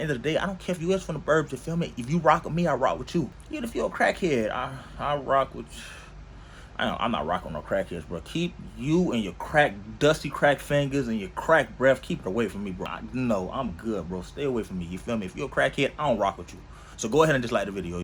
end of the day, I don't care if you is from the burbs, you feel me? If you rock with me, I rock with you. Even if you're a crackhead, I rock with you. I'm not rocking no crackheads, bro. Keep you and your dusty crack fingers and your crack breath, keep it away from me, bro. No, I'm good, bro. Stay away from me, you feel me? If you're a crackhead, I don't rock with you. So go ahead and just like the video.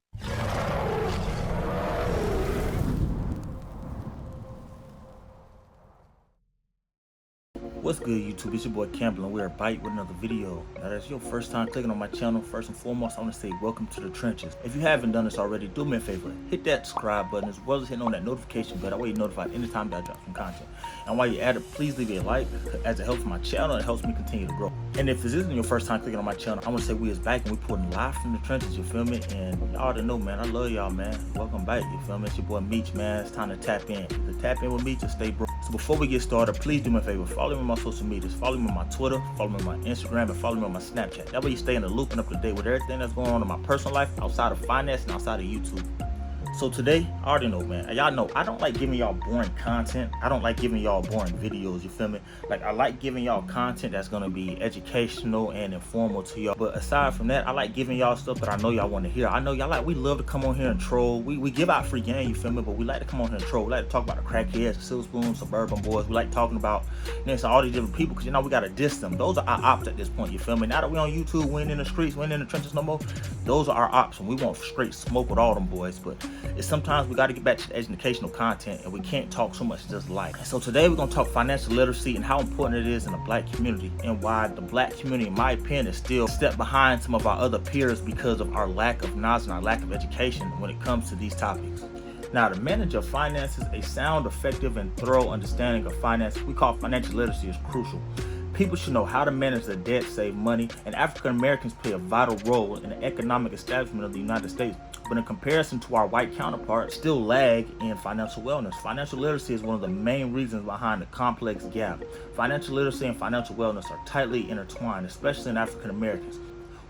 What's good, YouTube? It's your boy Campbell, and we're back with another video. Now, that's your first time clicking on my channel. First and foremost, I want to say welcome to the trenches. If you haven't done this already, do me a favor, hit that subscribe button as well as hitting on that notification bell. That way you're notified anytime that I drop some content. And while you're at it, please leave a like, as it helps my channel. It helps me continue to grow. And if this isn't your first time clicking on my channel, I want to say we is back and we putting live from the trenches. You feel me? And y'all already know, man. I love y'all, man. Welcome back. You feel me? It's your boy Meech, man. It's time to tap in. To tap in with Meech and stay broke. So before we get started, please do me a favor. Follow me on my social medias. Follow me on my Twitter. Follow me on my Instagram. And follow me on my Snapchat. That way you stay in the loop and up to date with everything that's going on in my personal life outside of finance and outside of YouTube. So today, I already know, man. Y'all know I don't like giving y'all boring content. I don't like giving y'all boring videos, you feel me? Like, I like giving y'all content that's gonna be educational and informal to y'all. But aside from that, I like giving y'all stuff that I know y'all want to hear. I know y'all we love to come on here and troll. We give out free game, you feel me? But we like to come on here and troll. We like to talk about the crackheads, the silver spoons, suburban boys. We like talking about, so all these different people, because we gotta diss them. Those are our ops at this point, you feel me? Now that we on YouTube, we ain't in the streets, we ain't in the trenches no more. Those are our ops, and we want straight smoke with all them boys. But it's sometimes we got to get back to the educational content, and we can't talk so much just like. So today we're going to talk financial literacy and how important it is in the black community, and why the black community, in my opinion, is still a step behind some of our other peers because of our lack of knowledge and our lack of education when it comes to these topics. Now, to manage your finances, a sound, effective, and thorough understanding of finance, we call financial literacy, is crucial. People should know how to manage their debt, save money, and African Americans play a vital role in the economic establishment of the United States. But in comparison to our white counterparts, still lag in financial wellness. Financial literacy is one of the main reasons behind the complex gap. Financial literacy and financial wellness are tightly intertwined, especially in African Americans.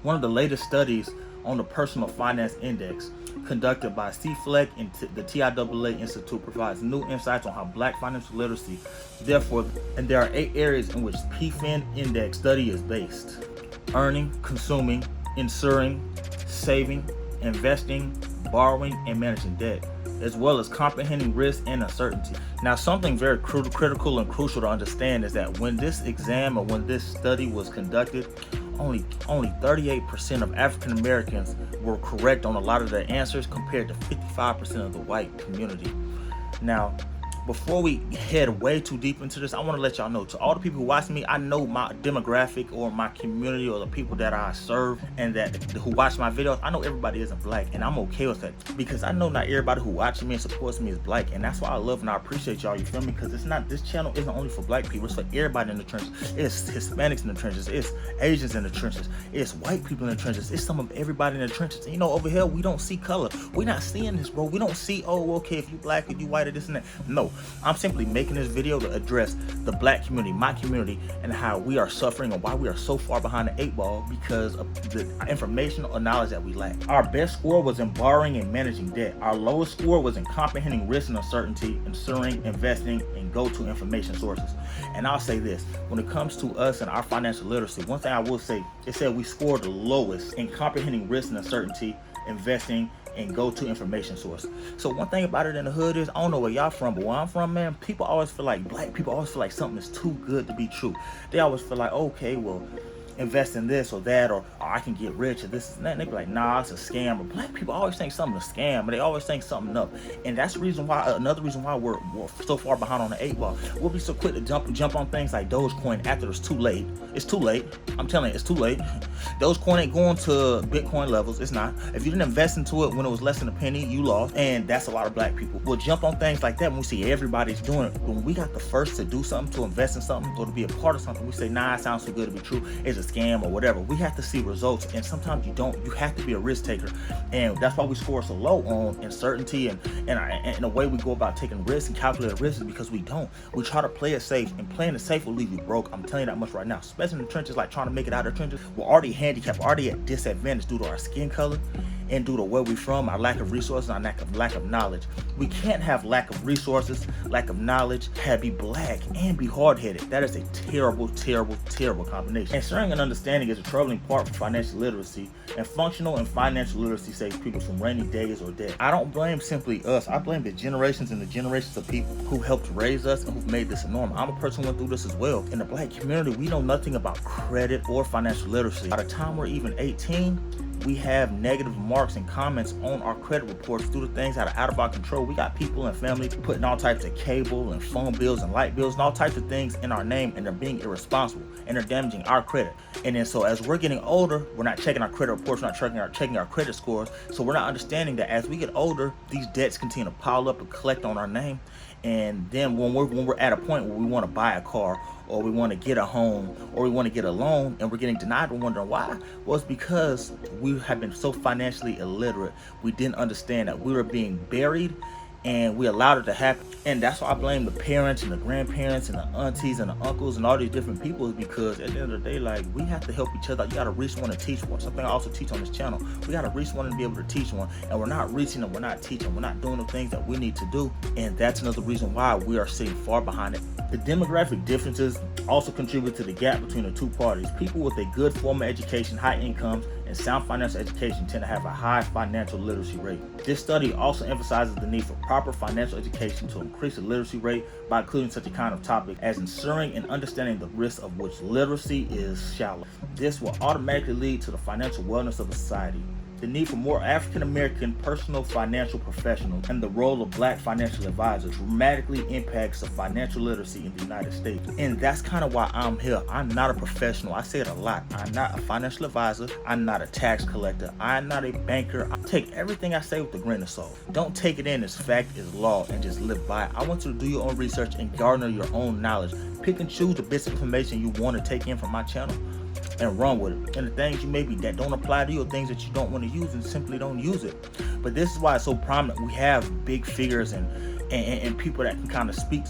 One of the latest studies on the Personal Finance Index, conducted by CFLEC and the TIAA Institute, provides new insights on how black financial literacy, and there are 8 areas in which PFIN Index study is based: earning, consuming, insuring, saving, investing, borrowing, and managing debt, as well as comprehending risk and uncertainty. Now, something very critical and crucial to understand is that when this exam, or when this study was conducted, only 38% of African Americans were correct on a lot of their answers, compared to 55% of the white community. Now, before we head way too deep into this, I want to let y'all know, to all the people who watch me, I know my demographic or my community or the people that I serve and who watch my videos, I know everybody isn't black, and I'm okay with that, because I know not everybody who watches me and supports me is black, and that's why I love and I appreciate y'all, you feel me? Because this channel isn't only for black people, it's for everybody in the trenches. It's Hispanics in the trenches, it's Asians in the trenches, it's white people in the trenches, it's some of everybody in the trenches. And over here, we don't see color. We're not seeing this, bro. We don't see, oh, okay, if you black, if you white, or this and that. No. I'm simply making this video to address the black community, my community, and how we are suffering and why we are so far behind the 8 ball because of the information or knowledge that we lack. Our best score was in borrowing and managing debt. Our lowest score was in comprehending risk and uncertainty, insuring, investing, and go-to information sources. And I'll say this, when it comes to us and our financial literacy, one thing I will say, it said we scored the lowest in comprehending risk and uncertainty, investing, and go-to information source. So one thing about it in the hood is, I don't know where y'all from, but where I'm from, man, people always feel like, black people always feel like something is too good to be true. They always feel like, okay, well, invest in this or that, or I can get rich, or this and that. And they be like, nah, it's a scam. But black people always think something is a scam, but they always think something up. And that's the reason why, another reason why we're so far behind on the 8 ball. We'll be so quick to jump on things like Dogecoin after it's too late. It's too late. I'm telling you, it's too late. Dogecoin ain't going to Bitcoin levels. It's not. If you didn't invest into it when it was less than a penny, you lost. And that's a lot of black people. We'll jump on things like that when we see everybody's doing it. When we got the first to do something, to invest in something, or to be a part of something, we say, nah, it sounds too good to be true. It's a scam or whatever. We have to see results, and sometimes you don't. You have to be a risk taker, and that's why we score so low on uncertainty and the way we go about taking risks and calculated risks is because we don't. We try to play it safe, and playing it safe will leave you broke. I'm telling you that much right now. Especially in the trenches, like trying to make it out of the trenches, we're already handicapped, already at disadvantage due to our skin color, and due to where we're from, our lack of resources, our lack of knowledge. We can't have lack of resources, lack of knowledge, be black, and be hard-headed. That is a terrible, terrible, terrible combination. And sharing and understanding is a troubling part for financial literacy, and functional and financial literacy saves people from rainy days or debt. I don't blame simply us. I blame the generations and the generations of people who helped raise us and who've made this a norm. I'm a person who went through this as well. In the black community, we know nothing about credit or financial literacy. By the time we're even 18, we have negative marks and comments on our credit reports due to things that are out of our control. We got people and family putting all types of cable and phone bills and light bills and all types of things in our name, and they're being irresponsible and they're damaging our credit. And then so as we're getting older, we're not checking our credit reports, we're not checking our credit scores. So we're not understanding that as we get older, these debts continue to pile up and collect on our name. And then when we're at a point where we want to buy a car, or we want to get a home, or we want to get a loan, and we're getting denied, we're wondering why. Well, it's because we have been so financially illiterate. We didn't understand that we were being buried, and we allowed it to happen. And that's why I blame the parents and the grandparents and the aunties and the uncles and all these different people, is because at the end of the day, like, we have to help each other. You gotta reach one and teach one. Something I also teach on this channel. We gotta reach one and be able to teach one. And we're not reaching and we're not teaching. We're not doing the things that we need to do. And that's another reason why we are sitting far behind it. The demographic differences also contribute to the gap between the two parties. People with a good formal education, high incomes, and sound financial education tend to have a high financial literacy rate. This study also emphasizes the need for proper financial education to increase the literacy rate by including such a kind of topic as ensuring and understanding the risks of which literacy is shallow. This will automatically lead to the financial wellness of a society. The need for more African-American personal financial professionals and the role of black financial advisors dramatically impacts the financial literacy in the United States. And that's kind of why I'm here. I'm not a professional. I say it a lot. I'm not a financial advisor. I'm not a tax collector. I'm not a banker. I take everything I say with a grain of salt. Don't take it in as fact, as law, and just live by it. I want you to do your own research and garner your own knowledge. Pick and choose the bits of information you want to take in from my channel and run with it. And the things you maybe that don't apply to you, or things that you don't want to use, and simply don't use it. But this is why it's so prominent. We have big figures and people that can kind of speak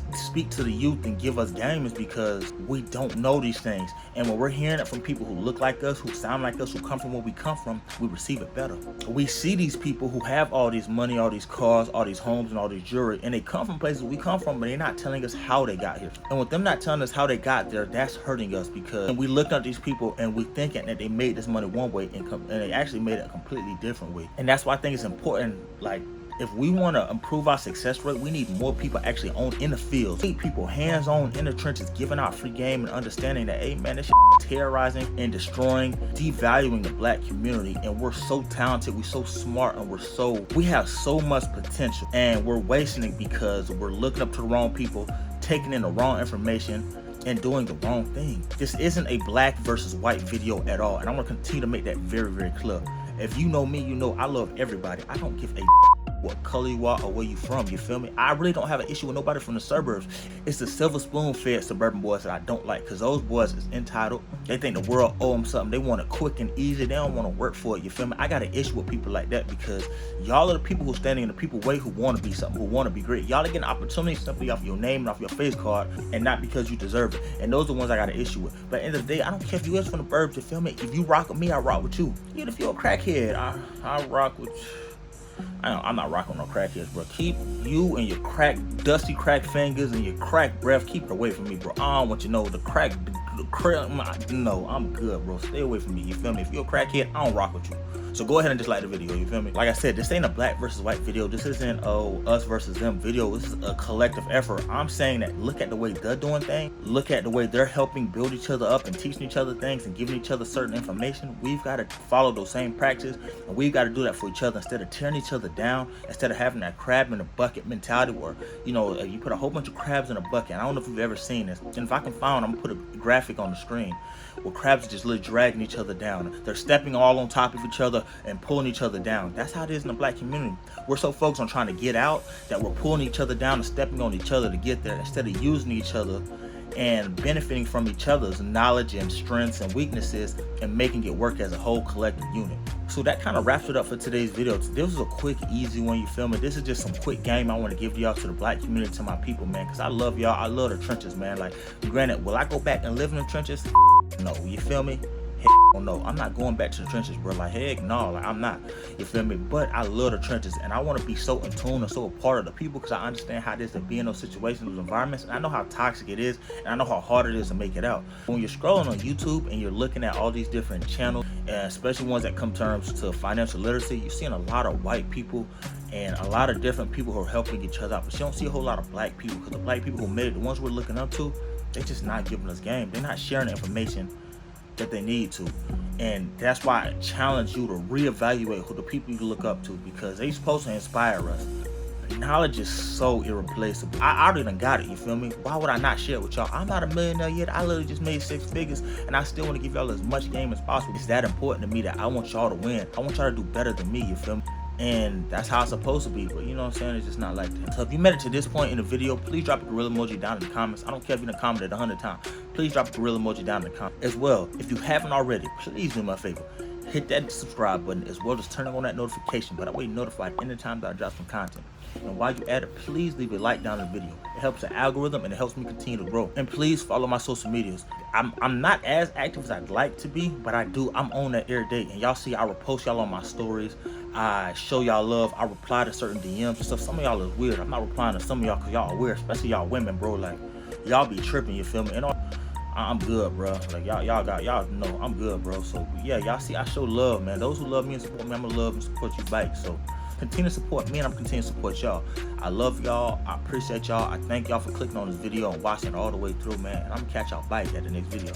to the youth and give us game, is because we don't know these things. And when we're hearing it from people who look like us, who sound like us, who come from where we come from, we receive it better. We see these people who have all this money, all these cars, all these homes, and all these jewelry, and they come from places we come from, but they're not telling us how they got here. And with them not telling us how they got there, that's hurting us, because we look at these people and we thinking that they made this money one way and they actually made it a completely different way. And that's why I think it's important, like, if we want to improve our success rate, we need more people actually in the field. We need people hands-on in the trenches, giving out free game and understanding that, hey man, this shit is terrorizing and destroying, devaluing the black community. And we're so talented, we're so smart, and we have so much potential, and we're wasting it because we're looking up to the wrong people, taking in the wrong information, and doing the wrong thing. This isn't a black versus white video at all, and I'm gonna continue to make that very, very clear. If you know me, you know I love everybody. I don't give a what color you are or where you from, you feel me? I really don't have an issue with nobody from the suburbs. It's the silver spoon fed suburban boys that I don't like, because those boys is entitled. They think the world owe them something. They want it quick and easy. They don't want to work for it, you feel me? I got an issue with people like that, because y'all are the people who are standing in the people way, who want to be something, who want to be great. Y'all are getting opportunities simply off your name and off your face card, and not because you deserve it. And those are the ones I got an issue with. But at the end of the day, I don't care if you is from the burbs, you feel me? If you rock with me, I rock with you. Even if you're a crackhead, I rock with you. I'm not rocking no crackheads, bro. Keep you and your dusty crack fingers and your crack breath, keep it away from me, bro. I don't want you to know the crack, no, I'm good, bro. Stay away from me, you feel me? If you're a crackhead, I don't rock with you. So go ahead and just like the video, you feel me? Like I said, this ain't a black versus white video. This isn't us versus them video. This is a collective effort. I'm saying that look at the way they're doing things. Look at the way they're helping build each other up and teaching each other things and giving each other certain information. We've got to follow those same practices, and we've got to do that for each other, instead of tearing each other down, instead of having that crab in a bucket mentality where, you know, you put a whole bunch of crabs in a bucket. I don't know if you've ever seen this. And if I can find, I'm gonna put a graphic on the screen where crabs are just literally dragging each other down. They're stepping all on top of each other and pulling each other down. That's how it is in the black community. We're so focused on trying to get out that we're pulling each other down and stepping on each other to get there, instead of using each other and benefiting from each other's knowledge and strengths and weaknesses and making it work as a whole collective unit. So that kind of wraps it up for today's video. This was a quick, easy one, you feel me? This is just some quick game I want to give to y'all, to the black community, to my people, man, because I love y'all. I love the trenches, man. Like, granted, will I go back and live in the trenches? No, you feel me? don't know. I'm not going back to the trenches, bro. Like, heck no, like I'm not. You feel me? But I love the trenches, and I want to be so in tune and so a part of the people because I understand how it is to be in those situations, those environments, and I know how toxic it is, and I know how hard it is to make it out. When you're scrolling on YouTube and you're looking at all these different channels, and especially ones that come terms to financial literacy, you're seeing a lot of white people and a lot of different people who are helping each other out. But you don't see a whole lot of black people because the black people who made it, the ones we're looking up to, they're just not giving us game. They're not sharing the information that they need to. And that's why I challenge you to reevaluate who the people you look up to, because they supposed to inspire us. Knowledge is so irreplaceable. I already done got it, you feel me? Why would I not share it with y'all? I'm not a millionaire yet. I literally just made 6 figures, and I still want to give y'all as much game as possible. It's that important to me that I want y'all to win. I want y'all to do better than me, you feel me? And that's how it's supposed to be, but you know what I'm saying? It's just not like that. So if you made it to this point in the video, please drop a gorilla emoji down in the comments. I don't care if you done commented 100 times. Please drop a gorilla emoji down in the comments. As well, if you haven't already, please do me a favor. Hit that subscribe button, as well as turning on that notification, but that way you're notified anytime that I drop some content. And while you're at it, please leave a like down in the video. It helps the algorithm and it helps me continue to grow. And please follow my social medias. I'm not as active as I'd like to be, but I'm on that every day. And y'all see I repost y'all on my stories. I show y'all love. I reply to certain DMs and stuff. Some of y'all is weird. I'm not replying to some of y'all because y'all are weird, especially y'all women, bro. Like, y'all be tripping, you feel me? And I'm good, bro. Like, y'all know I'm good, bro. So yeah, y'all see I show love, man. Those who love me and support me, I'm gonna love and support you back. So continue to support me, and I'm continuing to support y'all. I love y'all. I appreciate y'all. I thank y'all for clicking on this video and watching it all the way through, man. And I'm gonna catch y'all back at the next video.